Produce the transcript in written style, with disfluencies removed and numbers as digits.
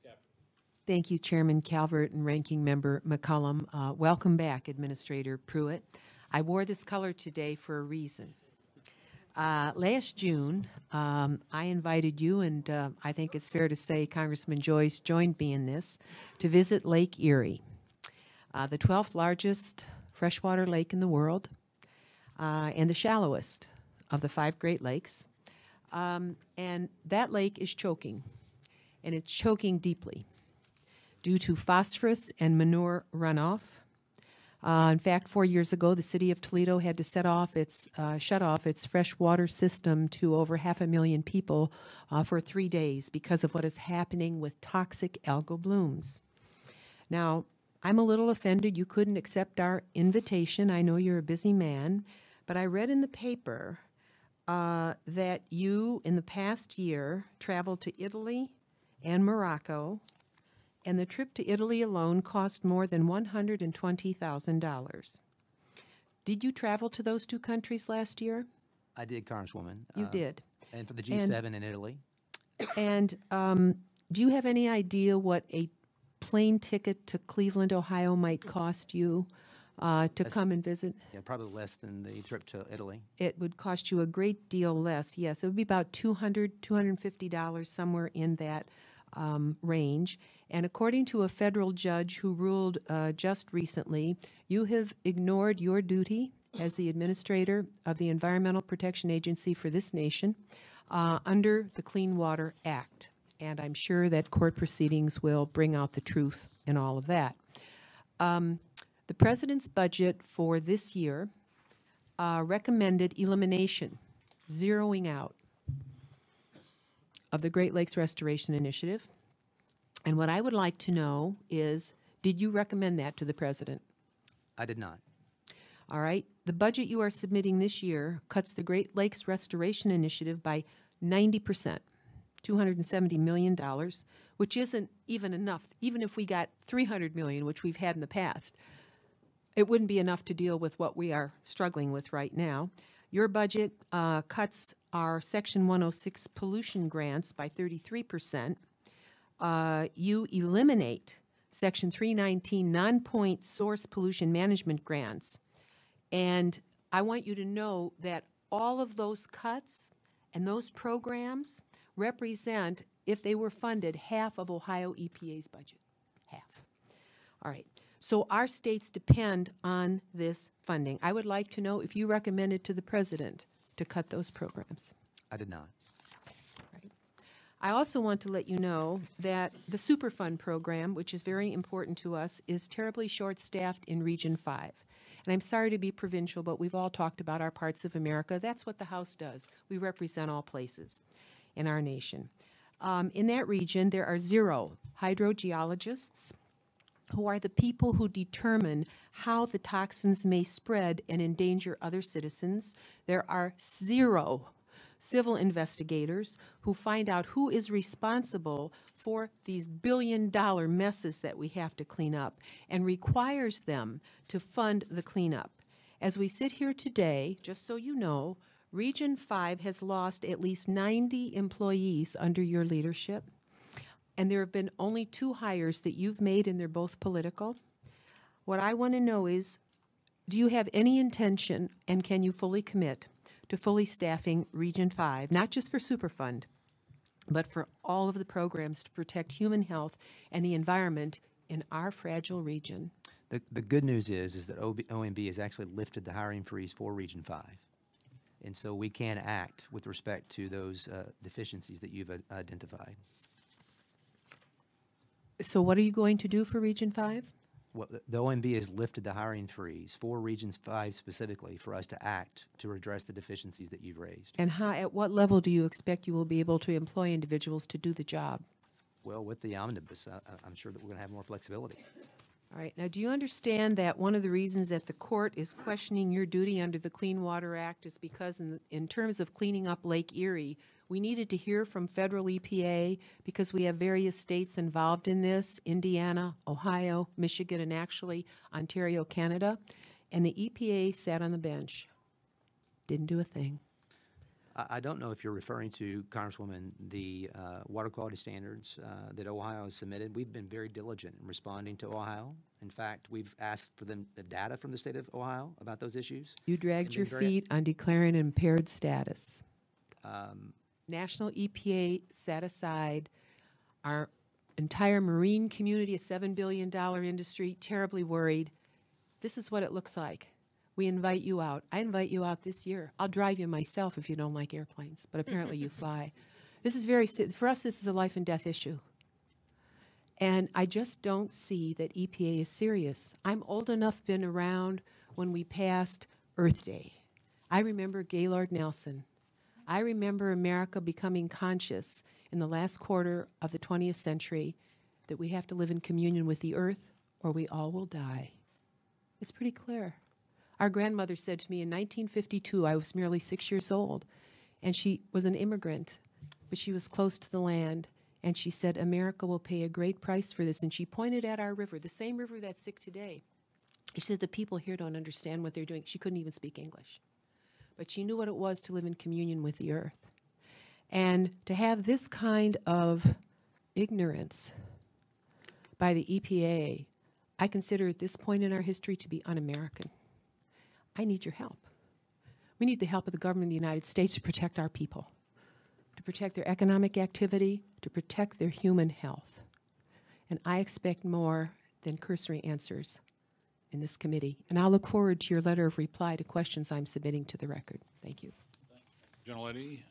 Ms. Kaptur. Thank you, Chairman Calvert and Ranking Member McCollum. Welcome back, Administrator Pruitt. I wore this color today for a reason. Last June, I invited you, and I think it's fair to say Congressman Joyce joined me in this, to visit Lake Erie, the 12th largest freshwater lake in the world and the shallowest of the 5 Great Lakes. And that lake is choking, and it's choking deeply due to phosphorus and manure runoff. In fact, 4 years ago, the city of Toledo had to shut off its freshwater system to over 500,000 people for 3 days because of what is happening with toxic algal blooms. Now, I'm a little offended you couldn't accept our invitation. I know you're a busy man, but I read in the paper that you, in the past year, traveled to Italy and Morocco, and the trip to Italy alone cost more than $120,000. Did you travel to those 2 countries last year? I did, Congresswoman. You did. And for the G7 in Italy. And do you have any idea what a plane ticket to Cleveland, Ohio might cost you to come and visit? Yeah, probably less than the trip to Italy. It would cost you a great deal less, yes. It would be about $200, $250, somewhere in that range. And according to a federal judge who ruled just recently, you have ignored your duty as the administrator of the Environmental Protection Agency for this nation under the Clean Water Act. And I'm sure that court proceedings will bring out the truth in all of that. The President's budget for this year recommended elimination, zeroing out of the Great Lakes Restoration Initiative. And what I would like to know is, did you recommend that to the President? I did not. All right. The budget you are submitting this year cuts the Great Lakes Restoration Initiative by 90%, $270 million, which isn't even enough. Even if we got $300 million, which we've had in the past, it wouldn't be enough to deal with what we are struggling with right now. Your budget cuts our Section 106 pollution grants by 33%. You eliminate Section 319 non-point source pollution management grants. And I want you to know that all of those cuts and those programs represent, if they were funded, half of Ohio EPA's budget. Half. All right. So our states depend on this funding. I would like to know if you recommended to the President to cut those programs. I did not. Right. I also want to let you know that the Superfund program, which is very important to us, is terribly short-staffed in Region 5. And I'm sorry to be provincial, but we've all talked about our parts of America. That's what the House does. We represent all places in our nation. In that region, there are 0 hydrogeologists, who are the people who determine how the toxins may spread and endanger other citizens. There are 0 civil investigators who find out who is responsible for these billion-dollar messes that we have to clean up and requires them to fund the cleanup. As we sit here today, just so you know, Region 5 has lost at least 90 employees under your leadership. And there have been only 2 hires that you've made, and they're both political. What I want to know is, do you have any intention, and can you fully commit to fully staffing Region 5, not just for Superfund, but for all of the programs to protect human health and the environment in our fragile region? The good news is that OMB has actually lifted the hiring freeze for Region 5. And so we can act with respect to those deficiencies that you've identified. So what are you going to do for Region 5? Well, the OMB has lifted the hiring freeze for Region 5 specifically for us to act to address the deficiencies that you've raised. And at what level do you expect you will be able to employ individuals to do the job? Well, with the omnibus, I'm sure that we're going to have more flexibility. All right. Now, do you understand that one of the reasons that the court is questioning your duty under the Clean Water Act is because in terms of cleaning up Lake Erie, we needed to hear from federal EPA because we have various states involved in this, Indiana, Ohio, Michigan, and actually Ontario, Canada. And the EPA sat on the bench, didn't do a thing. I don't know if you're referring to, Congresswoman, the water quality standards that Ohio has submitted. We've been very diligent in responding to Ohio. In fact, we've asked for the data from the state of Ohio about those issues. You dragged and your been very- feet on declaring impaired status. National EPA set aside our entire marine community, a $7 billion industry, terribly worried. This is what it looks like. We invite you out. I invite you out this year. I'll drive you myself if you don't like airplanes, but apparently you fly. This is for us, this is a life and death issue. And I just don't see that EPA is serious. I'm old enough, been around when we passed Earth Day. I remember Gaylord Nelson. I remember America becoming conscious in the last quarter of the 20th century that we have to live in communion with the earth or we all will die. It's pretty clear. Our grandmother said to me in 1952, I was merely 6 years old, and she was an immigrant, but she was close to the land, and she said, America will pay a great price for this. And she pointed at our river, the same river that's sick today. She said, the people here don't understand what they're doing. She couldn't even speak English. But she knew what it was to live in communion with the earth. And to have this kind of ignorance by the EPA, I consider at this point in our history to be un-American. I need your help. We need the help of the government of the United States to protect our people, to protect their economic activity, to protect their human health. And I expect more than cursory answers in this committee. And I'll look forward to your letter of reply to questions I'm submitting to the record. Thank you. Gentlelady,